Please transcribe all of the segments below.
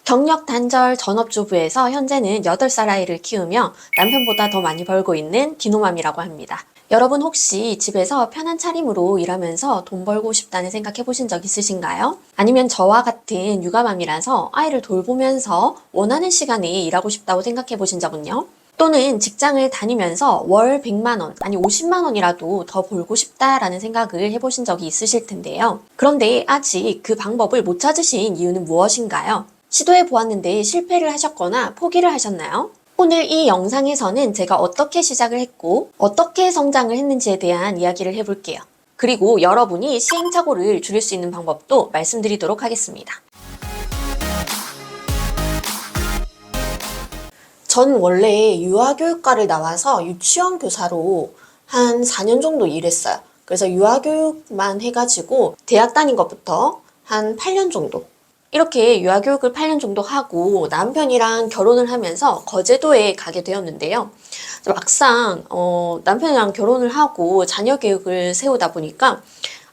경력 단절 전업주부에서 현재는 8살 아이를 키우며 남편보다 더 많이 벌고 있는 기노맘이라고 합니다. 여러분 혹시 집에서 편한 차림으로 일하면서 돈 벌고 싶다는 생각 해보신 적 있으신가요? 아니면 저와 같은 육아맘이라서 아이를 돌보면서 원하는 시간에 일하고 싶다고 생각해 보신 적은요? 또는 직장을 다니면서 월 100만 원, 아니 50만 원이라도 더 벌고 싶다라는 생각을 해보신 적이 있으실 텐데요. 그런데 아직 그 방법을 못 찾으신 이유는 무엇인가요? 시도해 보았는데 실패를 하셨거나 포기를 하셨나요? 오늘 이 영상에서는 제가 어떻게 시작을 했고 어떻게 성장을 했는지에 대한 이야기를 해볼게요. 그리고 여러분이 시행착오를 줄일 수 있는 방법도 말씀드리도록 하겠습니다. 전 원래 유아교육과를 나와서 유치원 교사로 한 4년 정도 일했어요. 그래서 유아교육만 해가지고 대학 다닌 것부터 한 8년 정도 이렇게 유아교육을 8년 정도 하고 남편이랑 결혼을 하면서 거제도에 가게 되었는데요. 막상 남편이랑 결혼을 하고 자녀 계획을 세우다 보니까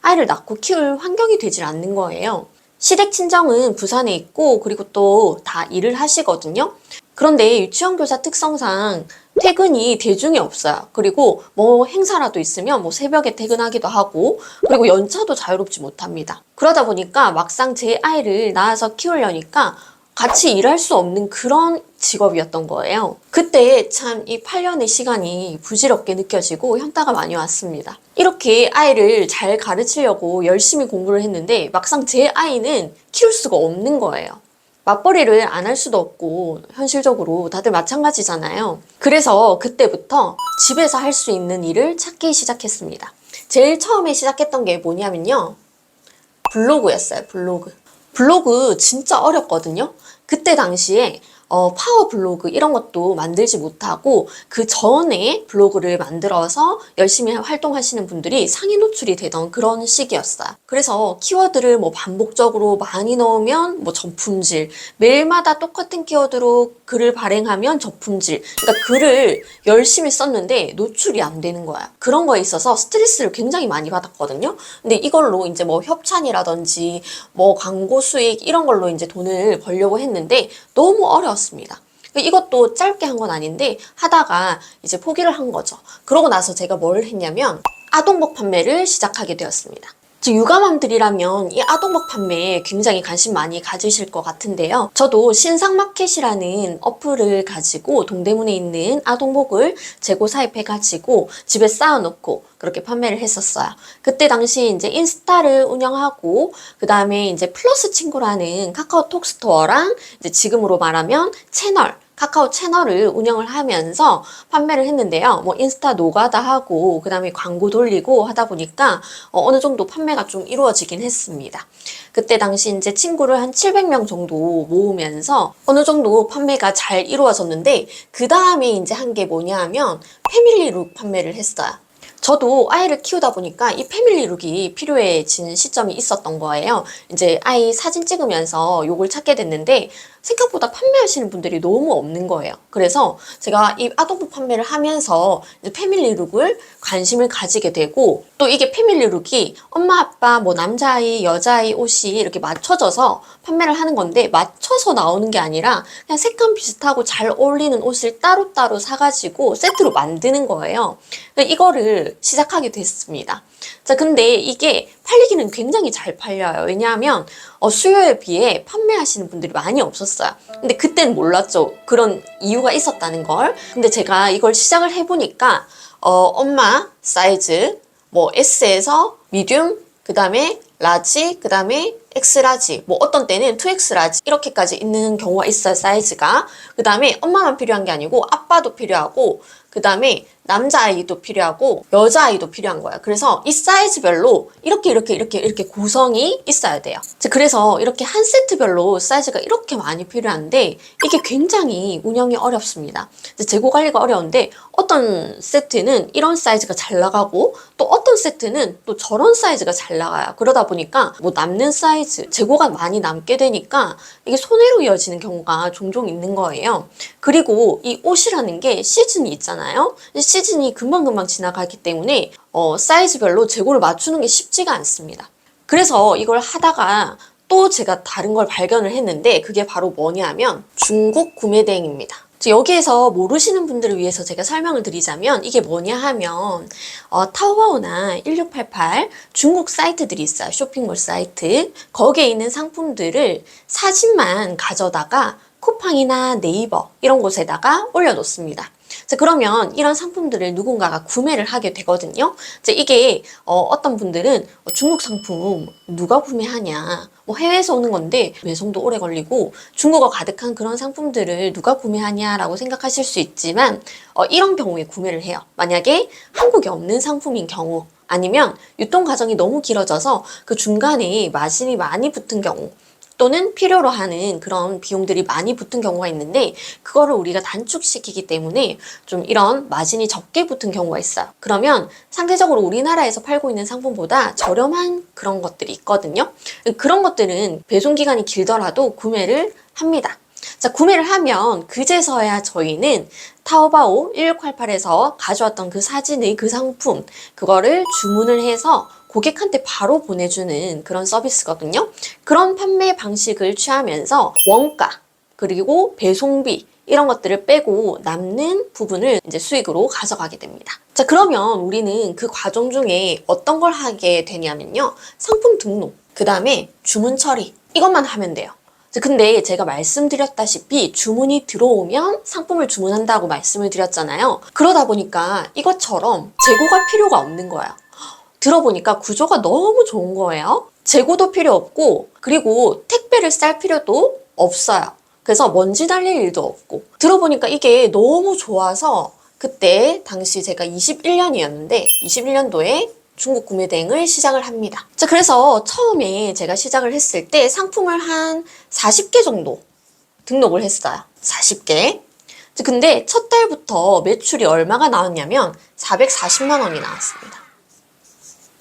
아이를 낳고 키울 환경이 되질 않는 거예요. 시댁 친정은 부산에 있고 그리고 또 다 일을 하시거든요. 그런데 유치원 교사 특성상 퇴근이 대중이 없어요. 그리고 뭐 행사라도 있으면 뭐 새벽에 퇴근하기도 하고 그리고 연차도 자유롭지 못합니다. 그러다 보니까 막상 제 아이를 낳아서 키우려니까 같이 일할 수 없는 그런 직업이었던 거예요. 그때 참 이 8년의 시간이 부질없게 느껴지고 현타가 많이 왔습니다. 이렇게 아이를 잘 가르치려고 열심히 공부를 했는데 막상 제 아이는 키울 수가 없는 거예요. 맞벌이를 안 할 수도 없고 현실적으로 다들 마찬가지잖아요. 그래서 그때부터 집에서 할 수 있는 일을 찾기 시작했습니다. 제일 처음에 시작했던 게 뭐냐면요. 블로그였어요. 블로그 진짜 어렵거든요. 그때 당시에 파워 블로그 이런 것도 만들지 못하고 그 전에 블로그를 만들어서 열심히 활동하시는 분들이 상위 노출이 되던 그런 시기였어요. 그래서 키워드를 뭐 반복적으로 많이 넣으면 뭐 저품질, 매일마다 똑같은 키워드로 글을 발행하면 저품질. 그러니까 글을 열심히 썼는데 노출이 안 되는 거야. 그런 거에 있어서 스트레스를 굉장히 많이 받았거든요. 근데 이걸로 이제 뭐 협찬이라든지 뭐 광고 수익 이런 걸로 이제 돈을 벌려고 했는데 너무 어려웠습니다. 이것도 짧게 한 건 아닌데 하다가 이제 포기를 한 거죠. 그러고 나서 제가 뭘 했냐면 아동복 판매를 시작하게 되었습니다. 육아맘들이라면 이 아동복 판매에 굉장히 관심 많이 가지실 것 같은데요. 저도 신상마켓이라는 어플을 가지고 동대문에 있는 아동복을 재고 사입해가지고 집에 쌓아놓고 그렇게 판매를 했었어요. 그때 당시 이제 인스타를 운영하고 그 다음에 이제 플러스 친구라는 카카오톡 스토어랑 이제 지금으로 말하면 채널 카카오 채널을 운영을 하면서 판매를 했는데요. 뭐 인스타 노가다 하고 그 다음에 광고 돌리고 하다 보니까 어느 정도 판매가 좀 이루어지긴 했습니다. 그때 당시 이제 친구를 한 700명 정도 모으면서 어느 정도 판매가 잘 이루어졌는데 그 다음에 이제 한 게 뭐냐 하면 패밀리룩 판매를 했어요. 저도 아이를 키우다 보니까 이 패밀리룩이 필요해진 시점이 있었던 거예요. 이제 아이 사진 찍으면서 요걸 찾게 됐는데 생각보다 판매하시는 분들이 너무 없는 거예요. 그래서 제가 이 아동복 판매를 하면서 이제 패밀리룩을 관심을 가지게 되고 또 이게 패밀리룩이 엄마 아빠 뭐 남자아이 여자아이 옷이 이렇게 맞춰져서 판매를 하는 건데 맞춰서 나오는 게 아니라 그냥 색감 비슷하고 잘 어울리는 옷을 따로따로 사가지고 세트로 만드는 거예요. 이거를 시작하게 됐습니다. 자, 근데 이게 팔리기는 굉장히 잘 팔려요. 왜냐하면 수요에 비해 판매하시는 분들이 많이 없었어요. 근데 그땐 몰랐죠. 그런 이유가 있었다는 걸. 근데 제가 이걸 시작을 해보니까 엄마 사이즈 뭐 S에서 미디움, 그 다음에 라지, 그 다음에 엑스라지, 뭐 어떤 때는 2X라지 이렇게까지 있는 경우가 있어요. 사이즈가. 그 다음에 엄마만 필요한 게 아니고 아빠도 필요하고 그 다음에 남자아이도 필요하고 여자아이도 필요한 거예요. 그래서 이 사이즈별로 이렇게 구성이 있어야 돼요. 그래서 이렇게 한 세트별로 사이즈가 이렇게 많이 필요한데 이게 굉장히 운영이 어렵습니다. 재고 관리가 어려운데 어떤 세트는 이런 사이즈가 잘 나가고 또 어떤 세트는 또 저런 사이즈가 잘 나가요. 그러다 보니까 뭐 남는 사이즈, 재고가 많이 남게 되니까 이게 손해로 이어지는 경우가 종종 있는 거예요. 그리고 이 옷이라는 게 시즌이 있잖아요. 시즌이 금방금방 지나가기 때문에 사이즈별로 재고를 맞추는 게 쉽지가 않습니다. 그래서 이걸 하다가 또 제가 다른 걸 발견을 했는데 그게 바로 뭐냐면 중국 구매 대행입니다. 여기에서 모르시는 분들을 위해서 제가 설명을 드리자면 이게 뭐냐 하면 타오바오나 1688 중국 사이트들이 있어요. 쇼핑몰 사이트. 거기에 있는 상품들을 사진만 가져다가 쿠팡이나 네이버 이런 곳에다가 올려놓습니다. 자, 그러면 이런 상품들을 누군가가 구매를 하게 되거든요. 자, 이게 어떤 분들은 중국 상품 누가 구매하냐, 뭐 해외에서 오는 건데 외송도 오래 걸리고 중국어 가득한 그런 상품들을 누가 구매하냐라고 생각하실 수 있지만 이런 경우에 구매를 해요. 만약에 한국에 없는 상품인 경우, 아니면 유통 과정이 너무 길어져서 그 중간에 마진이 많이 붙은 경우, 또는 필요로 하는 그런 비용들이 많이 붙은 경우가 있는데 그거를 우리가 단축시키기 때문에 좀 이런 마진이 적게 붙은 경우가 있어요. 그러면 상대적으로 우리나라에서 팔고 있는 상품보다 저렴한 그런 것들이 있거든요. 그런 것들은 배송 기간이 길더라도 구매를 합니다. 자, 구매를 하면 그제서야 저희는 타오바오 1688에서 가져왔던 그 사진의 그 상품, 그거를 주문을 해서 고객한테 바로 보내주는 그런 서비스거든요. 그런 판매 방식을 취하면서 원가, 그리고 배송비, 이런 것들을 빼고 남는 부분을 이제 수익으로 가져가게 됩니다. 자, 그러면 우리는 그 과정 중에 어떤 걸 하게 되냐면요. 상품 등록, 그 다음에 주문 처리, 이것만 하면 돼요. 근데 제가 말씀드렸다시피 주문이 들어오면 상품을 주문한다고 말씀을 드렸잖아요. 그러다 보니까 이것처럼 재고가 필요가 없는 거예요. 들어보니까 구조가 너무 좋은 거예요. 재고도 필요 없고, 그리고 택배를 쌀 필요도 없어요. 그래서 먼지 달릴 일도 없고. 들어보니까 이게 너무 좋아서 그때 당시 제가 21년이었는데 21년도에 중국 구매 대행을 시작을 합니다. 자, 그래서 처음에 제가 시작을 했을 때 상품을 한 40개 정도 등록을 했어요. 40개. 근데 첫 달부터 매출이 얼마가 나왔냐면 440만 원이 나왔습니다.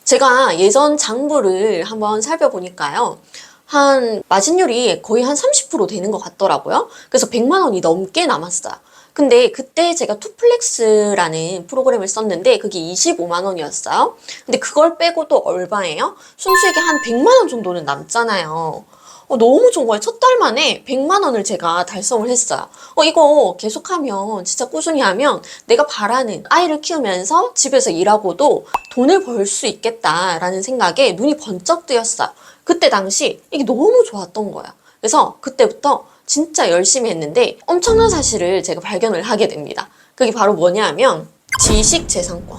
제가 예전 장부를 한번 살펴보니까요. 한 마진율이 거의 한 30% 되는 것 같더라고요. 그래서 100만 원이 넘게 남았어요. 근데 그때 제가 투플렉스라는 프로그램을 썼는데 그게 25만 원이었어요. 근데 그걸 빼고도 얼마예요? 순수익이 한 100만 원 정도는 남잖아요. 너무 좋은 거예요. 첫 달 만에 100만 원을 제가 달성을 했어요. 이거 계속하면, 진짜 꾸준히 하면 내가 바라는 아이를 키우면서 집에서 일하고도 돈을 벌 수 있겠다라는 생각에 눈이 번쩍 뜨였어요. 그때 당시 이게 너무 좋았던 거예요. 그래서 그때부터 진짜 열심히 했는데 엄청난 사실을 제가 발견을 하게 됩니다. 그게 바로 뭐냐 하면 지식재산권.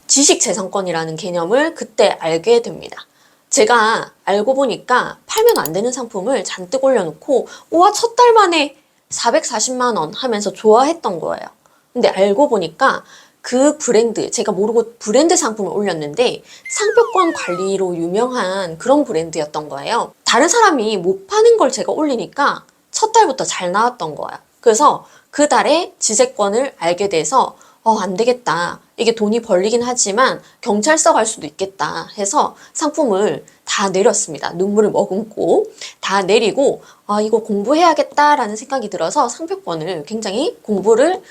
지식재산권이라는 개념을 그때 알게 됩니다. 제가 알고 보니까 팔면 안 되는 상품을 잔뜩 올려놓고 우와, 첫 달 만에 440만 원 하면서 좋아했던 거예요. 근데 알고 보니까 그 브랜드, 제가 모르고 브랜드 상품을 올렸는데 상표권 관리로 유명한 그런 브랜드였던 거예요. 다른 사람이 못 파는 걸 제가 올리니까 첫 달부터 잘 나왔던 거예요. 그래서 그 달에 지재권을 알게 돼서 안 되겠다. 이게 돈이 벌리긴 하지만 경찰서 갈 수도 있겠다 해서 상품을 다 내렸습니다. 눈물을 머금고 다 내리고 이거 공부해야겠다라는 생각이 들어서 상표권을 굉장히 공부를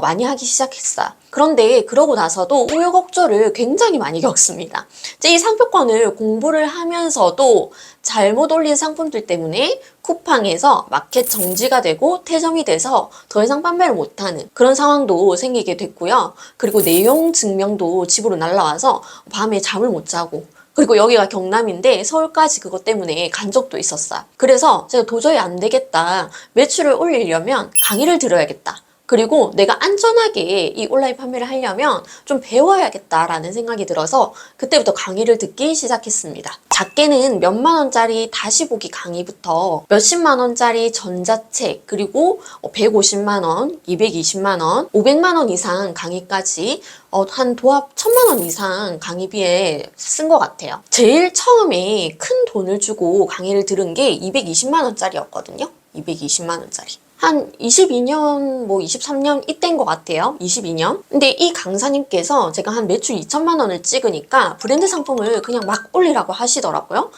많이 하기 시작했어요. 그런데 그러고 나서도 우여곡절을 굉장히 많이 겪습니다. 이 상표권을 공부를 하면서도 잘못 올린 상품들 때문에 쿠팡에서 마켓 정지가 되고 퇴점이 돼서 더 이상 판매를 못하는 그런 상황도 생기게 됐고요. 그리고 내용 증명도 집으로 날라와서 밤에 잠을 못 자고, 그리고 여기가 경남인데 서울까지 그것 때문에 간 적도 있었어요. 그래서 제가 도저히 안 되겠다. 매출을 올리려면 강의를 들어야겠다. 그리고 내가 안전하게 이 온라인 판매를 하려면 좀 배워야겠다라는 생각이 들어서 그때부터 강의를 듣기 시작했습니다. 작게는 몇만 원짜리 다시 보기 강의부터 몇십만 원짜리 전자책, 그리고 150만 원, 220만 원, 500만 원 이상 강의까지 한 도합 1000만 원 이상 강의비에 쓴 것 같아요. 제일 처음에 큰 돈을 주고 강의를 들은 게 220만 원짜리였거든요. 220만 원짜리. 한 22년, 23년 이때인 것 같아요. 22년. 근데 이 강사님께서 제가 한 매출 2천만 원을 찍으니까 브랜드 상품을 그냥 막 올리라고 하시더라고요.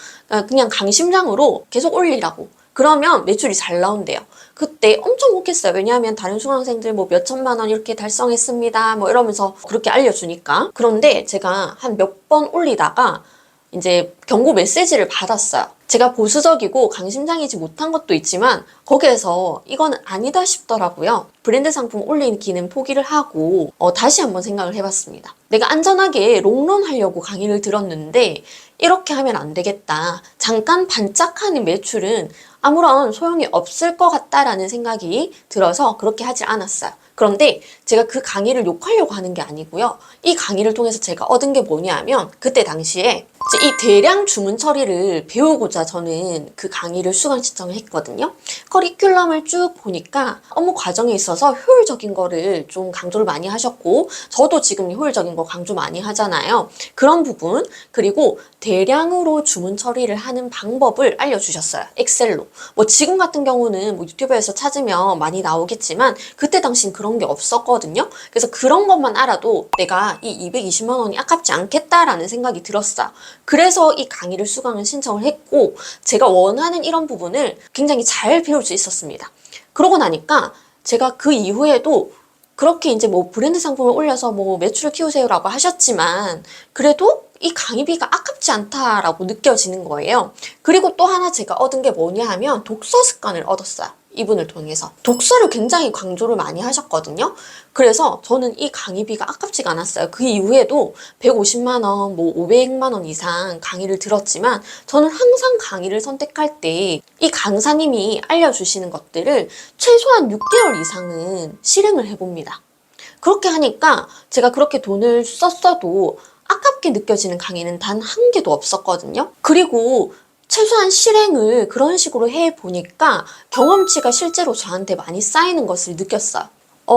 그냥 강심장으로 계속 올리라고. 그러면 매출이 잘 나온대요. 그때 엄청 웃겼어요. 왜냐하면 다른 수강생들 몇 천만 원 이렇게 달성했습니다. 이러면서 그렇게 알려주니까. 그런데 제가 한 몇 번 올리다가 이제 경고 메시지를 받았어요. 제가 보수적이고 강심장이지 못한 것도 있지만 거기에서 이거는 아니다 싶더라고요. 브랜드 상품 올리기는 포기를 하고 다시 한번 생각을 해봤습니다. 내가 안전하게 롱런 하려고 강의를 들었는데 이렇게 하면 안 되겠다. 잠깐 반짝하는 매출은 아무런 소용이 없을 것 같다라는 생각이 들어서 그렇게 하질 않았어요. 그런데 제가 그 강의를 욕하려고 하는 게 아니고요. 이 강의를 통해서 제가 얻은 게 뭐냐면 그때 당시에 이 대량 주문 처리를 배우고자 저는 그 강의를 수강 신청을 했거든요. 커리큘럼을 쭉 보니까 업무 과정에 있어서 효율적인 거를 좀 강조를 많이 하셨고 저도 지금 효율적인 거 강조 많이 하잖아요. 그런 부분 그리고 대량으로 주문 처리를 하는 방법을 알려주셨어요. 엑셀로. 뭐 지금 같은 경우는 뭐 유튜브에서 찾으면 많이 나오겠지만 그때 당시엔 그런 게 없었거든요. 그래서 그런 것만 알아도 내가 이 220만 원이 아깝지 않겠다라는 생각이 들었어요. 그래서 이 강의를 수강을 신청을 했고 제가 원하는 이런 부분을 굉장히 잘 배울 수 있었습니다. 그러고 나니까 제가 그 이후에도 그렇게 이제 뭐 브랜드 상품을 올려서 뭐 매출을 키우세요라고 하셨지만 그래도 이 강의비가 아깝지 않다라고 느껴지는 거예요. 그리고 또 하나 제가 얻은 게 뭐냐 하면 독서 습관을 얻었어요. 이분을 통해서. 독서를 굉장히 강조를 많이 하셨거든요. 그래서 저는 이 강의비가 아깝지가 않았어요. 그 이후에도 150만 원, 뭐 500만 원 이상 강의를 들었지만 저는 항상 강의를 선택할 때 이 강사님이 알려주시는 것들을 최소한 6개월 이상은 실행을 해봅니다. 그렇게 하니까 제가 그렇게 돈을 썼어도 아깝게 느껴지는 강의는 단 한 개도 없었거든요. 그리고 최소한 실행을 그런 식으로 해보니까 경험치가 실제로 저한테 많이 쌓이는 것을 느꼈어요.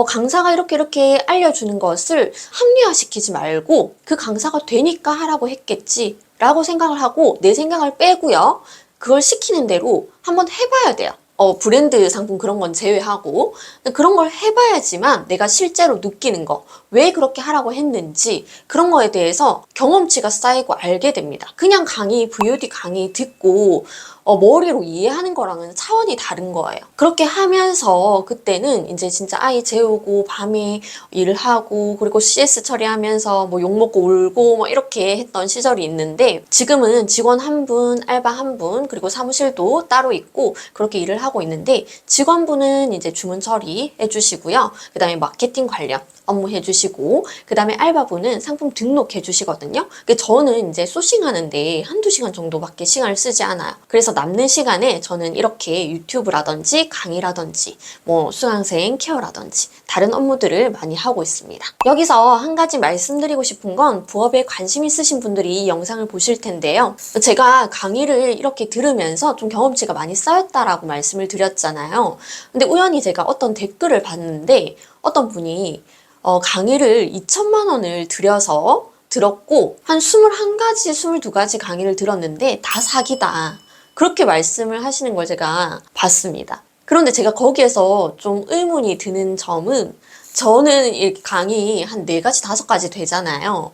강사가 이렇게 알려주는 것을 합리화시키지 말고 그 강사가 되니까 하라고 했겠지 라고 생각을 하고 내 생각을 빼고요. 그걸 시키는 대로 한번 해봐야 돼요. 브랜드 상품 그런 건 제외하고 그런 걸 해봐야지만 내가 실제로 느끼는 거, 왜 그렇게 하라고 했는지 그런 거에 대해서 경험치가 쌓이고 알게 됩니다. 그냥 강의, VOD 강의 듣고 머리로 이해하는 거랑은 차원이 다른 거예요. 그렇게 하면서 그때는 이제 진짜 아이 재우고 밤에 일을 하고 그리고 CS 처리하면서 뭐 욕먹고 울고 뭐 이렇게 했던 시절이 있는데 지금은 직원 한 분, 알바 한 분, 그리고 사무실도 따로 있고 그렇게 일을 하고 있는데 직원분은 이제 주문 처리 해주시고요. 그 다음에 마케팅 관련 업무 해주시고 그 다음에 알바분은 상품 등록해 주시거든요. 저는 이제 소싱하는데 한두 시간 정도밖에 시간을 쓰지 않아요. 그래서 남는 시간에 저는 이렇게 유튜브라든지 강의라든지 뭐 수강생 케어라든지 다른 업무들을 많이 하고 있습니다. 여기서 한 가지 말씀드리고 싶은 건 부업에 관심 있으신 분들이 이 영상을 보실 텐데요. 제가 강의를 이렇게 들으면서 좀 경험치가 많이 쌓였다라고 말씀을 드렸잖아요. 근데 우연히 제가 어떤 댓글을 봤는데 어떤 분이 강의를 2천만 원을 들여서 들었고 한 21가지, 22가지 강의를 들었는데 다 사기다. 그렇게 말씀을 하시는 걸 제가 봤습니다. 그런데 제가 거기에서 좀 의문이 드는 점은 저는 이 강의 한 4가지, 5가지 되잖아요.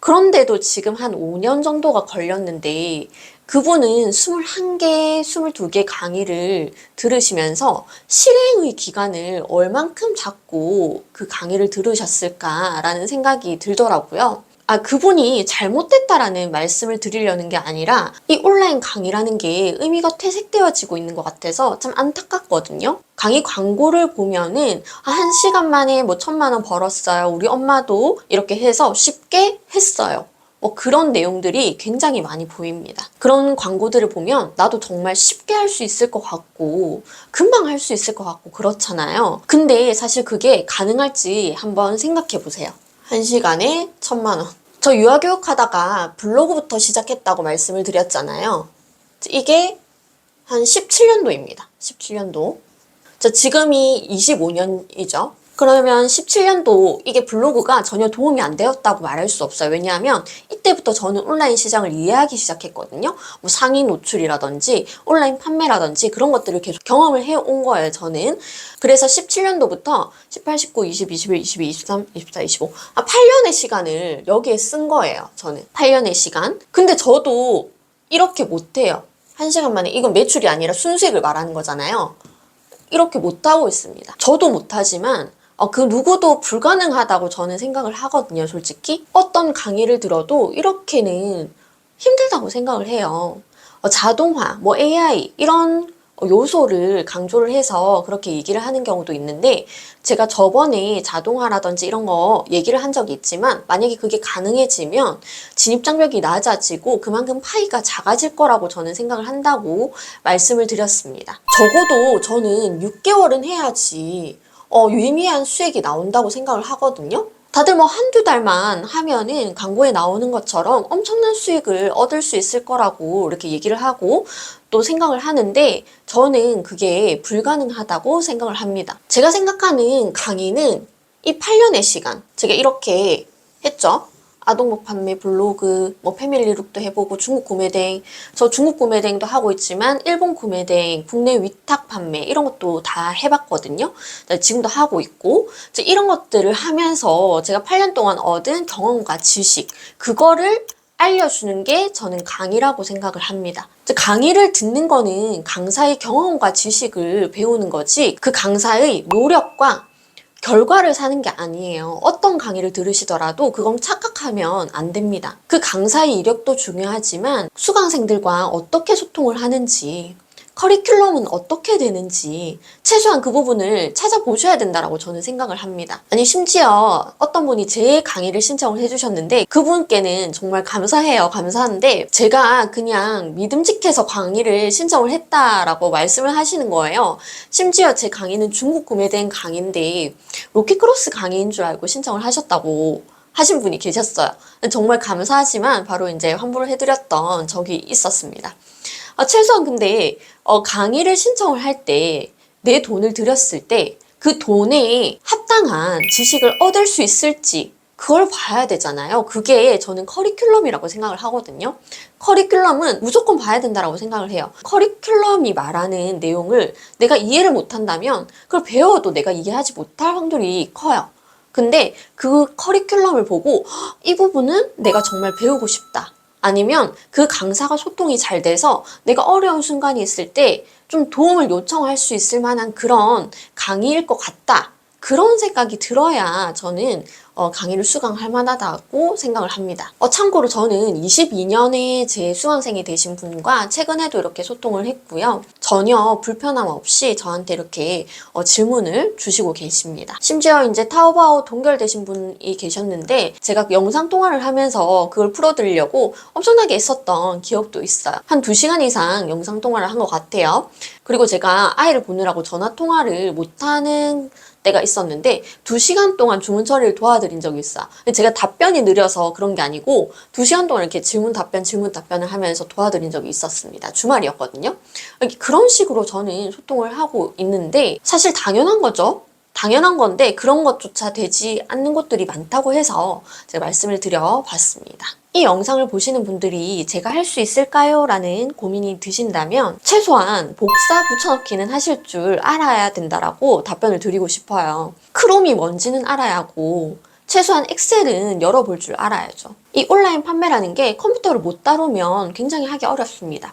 그런데도 지금 한 5년 정도가 걸렸는데 그분은 21개, 22개 강의를 들으시면서 실행의 기간을 얼만큼 잡고 그 강의를 들으셨을까라는 생각이 들더라고요. 그분이 잘못됐다라는 말씀을 드리려는 게 아니라 이 온라인 강의라는 게 의미가 퇴색되어지고 있는 것 같아서 참 안타깝거든요. 강의 광고를 보면은 1시간 만에 뭐 1,000만 원 벌었어요. 우리 엄마도 이렇게 해서 쉽게 했어요. 그런 내용들이 굉장히 많이 보입니다. 그런 광고들을 보면 나도 정말 쉽게 할 수 있을 것 같고 금방 할 수 있을 것 같고 그렇잖아요. 근데 사실 그게 가능할지 한번 생각해 보세요. 1시간에 1,000만 원. 저 유아교육 하다가 블로그부터 시작했다고 말씀을 드렸잖아요. 이게 한 17년도입니다. 17년도. 지금이 25년이죠. 그러면 17년도 이게 블로그가 전혀 도움이 안 되었다고 말할 수 없어요. 왜냐하면 이때부터 저는 온라인 시장을 이해하기 시작했거든요. 뭐 상위 노출이라든지 온라인 판매라든지 그런 것들을 계속 경험을 해온 거예요. 저는. 그래서 17년도부터 18, 19, 20, 21, 22, 23, 24, 25 8년의 시간을 여기에 쓴 거예요. 저는. 8년의 시간. 근데 저도 이렇게 못해요. 1시간 만에 이건 매출이 아니라 순수익을 말하는 거잖아요. 이렇게 못하고 있습니다. 저도 못하지만 그 누구도 불가능하다고 저는 생각을 하거든요, 솔직히. 어떤 강의를 들어도 이렇게는 힘들다고 생각을 해요. 자동화, 뭐 AI 이런 요소를 강조를 해서 그렇게 얘기를 하는 경우도 있는데 제가 저번에 자동화라든지 이런 거 얘기를 한 적이 있지만 만약에 그게 가능해지면 진입장벽이 낮아지고 그만큼 파이가 작아질 거라고 저는 생각을 한다고 말씀을 드렸습니다. 적어도 저는 6개월은 해야지 유의미한 수익이 나온다고 생각을 하거든요. 다들 뭐 한두 달만 하면은 광고에 나오는 것처럼 엄청난 수익을 얻을 수 있을 거라고 이렇게 얘기를 하고 또 생각을 하는데 저는 그게 불가능하다고 생각을 합니다. 제가 생각하는 강의는 이 8년의 시간, 제가 이렇게 했죠. 아동복 판매 블로그, 뭐 패밀리룩도 해보고 중국 구매대행, 저 중국 구매대행도 하고 있지만 일본 구매대행, 국내 위탁 판매 이런 것도 다 해봤거든요. 지금도 하고 있고 이런 것들을 하면서 제가 8년 동안 얻은 경험과 지식 그거를 알려주는 게 저는 강의라고 생각을 합니다. 강의를 듣는 거는 강사의 경험과 지식을 배우는 거지 그 강사의 노력과 결과를 사는 게 아니에요. 어떤 강의를 들으시더라도 그건 착각하면 안 됩니다. 그 강사의 이력도 중요하지만 수강생들과 어떻게 소통을 하는지 커리큘럼은 어떻게 되는지 최소한 그 부분을 찾아보셔야 된다라고 저는 생각을 합니다. 아니 심지어 어떤 분이 제 강의를 신청을 해주셨는데 그분께는 정말 감사해요. 감사한데 제가 그냥 믿음직해서 강의를 신청을 했다라고 말씀을 하시는 거예요. 심지어 제 강의는 중국 구매된 강의인데 로켓크로스 강의인 줄 알고 신청을 하셨다고 하신 분이 계셨어요. 정말 감사하지만 바로 이제 환불을 해드렸던 적이 있었습니다. 최소한 근데 강의를 신청을 할 때 내 돈을 들였을 때 그 돈에 합당한 지식을 얻을 수 있을지 그걸 봐야 되잖아요. 그게 저는 커리큘럼이라고 생각을 하거든요. 커리큘럼은 무조건 봐야 된다고 생각을 해요. 커리큘럼이 말하는 내용을 내가 이해를 못한다면 그걸 배워도 내가 이해하지 못할 확률이 커요. 근데 그 커리큘럼을 보고 이 부분은 내가 정말 배우고 싶다. 아니면 그 강사가 소통이 잘 돼서 내가 어려운 순간이 있을 때 좀 도움을 요청할 수 있을 만한 그런 강의일 것 같다. 그런 생각이 들어야 저는 강의를 수강할 만하다고 생각을 합니다. 참고로 저는 22년에 제 수강생이 되신 분과 최근에도 이렇게 소통을 했고요. 전혀 불편함 없이 저한테 이렇게 질문을 주시고 계십니다. 심지어 이제 타오바오 동결되신 분이 계셨는데 제가 영상 통화를 하면서 그걸 풀어드리려고 엄청나게 애썼던 기억도 있어요. 한 2시간 이상 영상 통화를 한 것 같아요. 그리고 제가 아이를 보느라고 전화 통화를 못하는 때가 있었는데 2시간 동안 주문 처리를 도와드린 적이 있어요. 제가 답변이 느려서 그런 게 아니고 2시간 동안 이렇게 질문 답변을 하면서 도와드린 적이 있었습니다. 주말이었거든요. 그런 식으로 저는 소통을 하고 있는데 사실 당연한 거죠. 당연한 건데 그런 것조차 되지 않는 곳들이 많다고 해서 제가 말씀을 드려봤습니다. 이 영상을 보시는 분들이 제가 할 수 있을까요? 라는 고민이 드신다면 최소한 복사 붙여넣기는 하실 줄 알아야 된다라고 답변을 드리고 싶어요. 크롬이 뭔지는 알아야 하고 최소한 엑셀은 열어볼 줄 알아야죠. 이 온라인 판매라는 게 컴퓨터를 못 다루면 굉장히 하기 어렵습니다.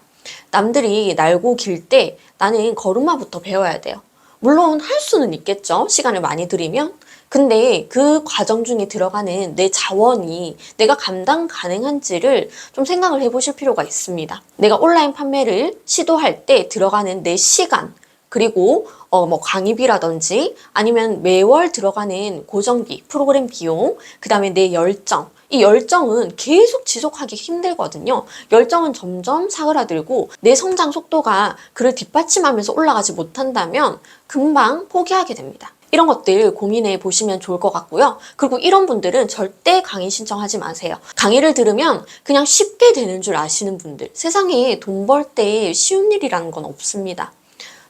남들이 날고 길 때 나는 걸음마부터 배워야 돼요. 물론 할 수는 있겠죠. 시간을 많이 들이면. 근데 그 과정 중에 들어가는 내 자원이 내가 감당 가능한지를 좀 생각을 해보실 필요가 있습니다. 내가 온라인 판매를 시도할 때 들어가는 내 시간, 그리고 뭐 강의비라든지 아니면 매월 들어가는 고정비, 프로그램 비용, 그 다음에 내 열정. 이 열정은 계속 지속하기 힘들거든요. 열정은 점점 사그라들고 내 성장 속도가 그를 뒷받침하면서 올라가지 못한다면 금방 포기하게 됩니다. 이런 것들 고민해 보시면 좋을 것 같고요. 그리고 이런 분들은 절대 강의 신청하지 마세요. 강의를 들으면 그냥 쉽게 되는 줄 아시는 분들, 세상에 돈 벌 때 쉬운 일이라는 건 없습니다.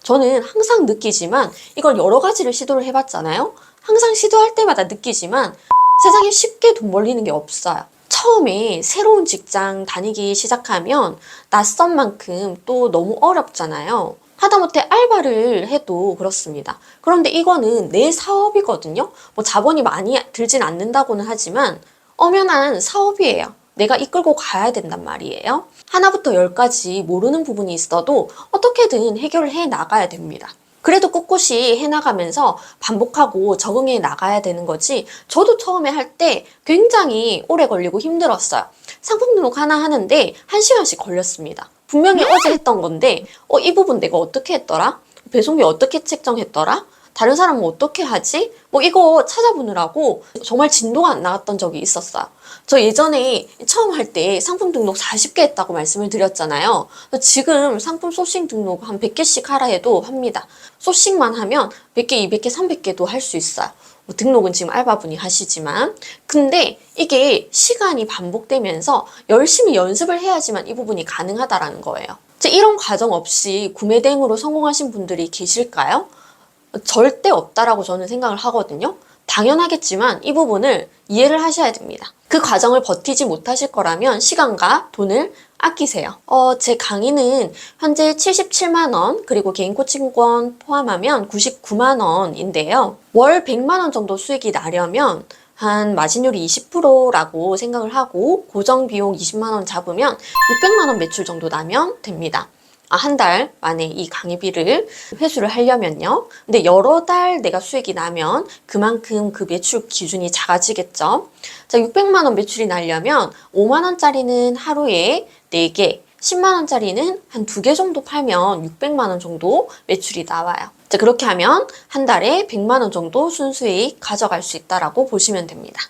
저는 항상 느끼지만 이걸 여러 가지를 시도를 해봤잖아요. 항상 시도할 때마다 느끼지만 세상에 쉽게 돈 벌리는 게 없어요. 처음에 새로운 직장 다니기 시작하면 낯선 만큼 또 너무 어렵잖아요. 하다못해 알바를 해도 그렇습니다. 그런데 이거는 내 사업이거든요. 뭐 자본이 많이 들진 않는다고는 하지만 엄연한 사업이에요. 내가 이끌고 가야 된단 말이에요. 하나부터 10까지 모르는 부분이 있어도 어떻게든 해결을 해 나가야 됩니다. 그래도 꿋꿋이 해나가면서 반복하고 적응해 나가야 되는 거지. 저도 처음에 할 때 굉장히 오래 걸리고 힘들었어요. 상품 등록 하나 하는데 1시간씩 걸렸습니다. 분명히 어제 했던 건데 이 부분 내가 어떻게 했더라? 배송비 어떻게 책정했더라? 다른 사람은 어떻게 하지? 이거 찾아보느라고 정말 진도가 안 나갔던 적이 있었어요. 저 예전에 처음 할 때 상품 등록 40개 했다고 말씀을 드렸잖아요. 지금 상품 소싱 등록 한 100개씩 하라 해도 합니다. 소싱만 하면 100개, 200개, 300개도 할 수 있어요. 등록은 지금 알바분이 하시지만. 근데 이게 시간이 반복되면서 열심히 연습을 해야지만 이 부분이 가능하다라는 거예요. 이런 과정 없이 구매 대행으로 성공하신 분들이 계실까요? 절대 없다라고 저는 생각을 하거든요. 당연하겠지만 이 부분을 이해를 하셔야 됩니다. 그 과정을 버티지 못하실 거라면 시간과 돈을 아끼세요. 제 강의는 현재 77만 원, 그리고 개인 코칭권 포함하면 99만 원인데요. 월 100만 원 정도 수익이 나려면 한 마진율이 20%라고 생각을 하고 고정 비용 20만 원 잡으면 600만 원 매출 정도 나면 됩니다. 한 달 만에 이 강의비를 회수를 하려면요. 근데 여러 달 내가 수익이 나면 그만큼 그 매출 기준이 작아지겠죠. 자, 600만 원 매출이 나려면 5만 원짜리는 하루에 4개, 10만 원짜리는 한 2개 정도 팔면 600만 원 정도 매출이 나와요. 자, 그렇게 하면 한 달에 100만 원 정도 순수익 가져갈 수 있다라고 보시면 됩니다.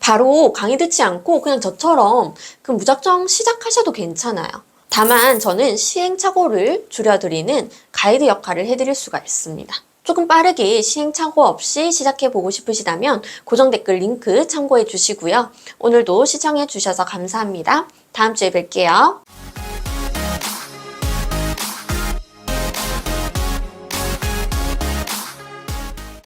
바로 강의 듣지 않고 그냥 저처럼 무작정 시작하셔도 괜찮아요. 다만 저는 시행착오를 줄여드리는 가이드 역할을 해드릴 수가 있습니다. 조금 빠르게 시행착오 없이 시작해보고 싶으시다면 고정 댓글 링크 참고해 주시고요. 오늘도 시청해 주셔서 감사합니다. 다음 주에 뵐게요.